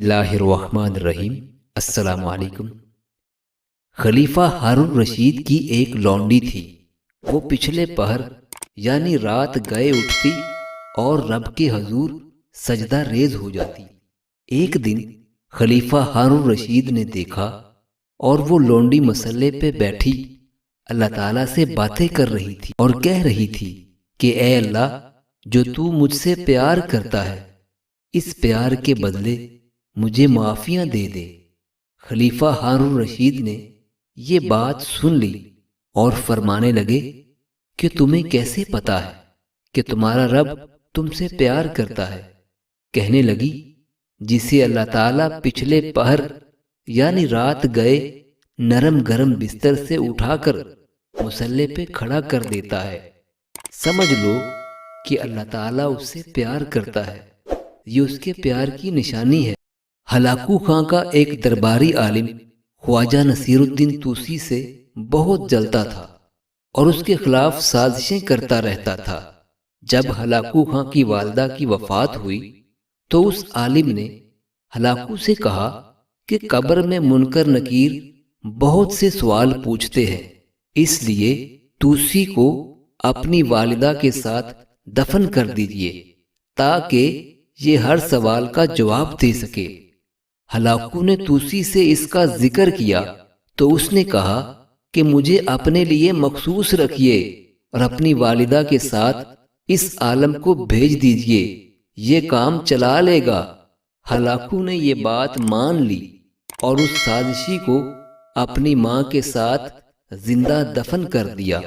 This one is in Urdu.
اللہ الرحمن الرحیم۔ السلام علیکم۔ خلیفہ ہارون رشید کی ایک لونڈی تھی۔ وہ پچھلے پہر یعنی رات گئے اٹھتی اور رب کے حضور سجدہ ریز ہو جاتی۔ ایک دن خلیفہ ہارون رشید نے دیکھا اور وہ لونڈی مسلے پہ بیٹھی اللہ تعالیٰ سے باتیں کر رہی تھی اور کہہ رہی تھی کہ اے اللہ، جو تو مجھ سے پیار کرتا ہے اس پیار کے بدلے مجھے معافیاں دے دے۔ خلیفہ ہارون رشید نے یہ بات سن لی اور فرمانے لگے کہ تمہیں کیسے پتا ہے کہ تمہارا رب تم سے پیار کرتا ہے؟ کہنے لگی، جسے اللہ تعالیٰ پچھلے پہر یعنی رات گئے نرم گرم بستر سے اٹھا کر مصلے پہ کھڑا کر دیتا ہے، سمجھ لو کہ اللہ تعالیٰ اس سے پیار کرتا ہے۔ یہ اس کے پیار کی نشانی ہے۔ ہلاکو خاں کا ایک درباری عالم خواجہ نصیر الدین طوسی سے بہت جلتا تھا اور اس کے خلاف سازشیں کرتا رہتا تھا۔ جب ہلاکو خاں کی والدہ کی وفات ہوئی تو اس عالم نے ہلاکو سے کہا کہ قبر میں منکر نکیر بہت سے سوال پوچھتے ہیں، اس لیے طوسی کو اپنی والدہ کے ساتھ دفن کر دیجیے تاکہ یہ ہر سوال کا جواب دے سکے۔ ہلاکو نے طوسی سے اس کا ذکر کیا تو اس نے کہا کہ مجھے اپنے لیے مخصوص رکھیے اور اپنی والدہ کے ساتھ اس عالم کو بھیج دیجیے، یہ کام چلا لے گا۔ ہلاکو نے یہ بات مان لی اور اس سازشی کو اپنی ماں کے ساتھ زندہ دفن کر دیا۔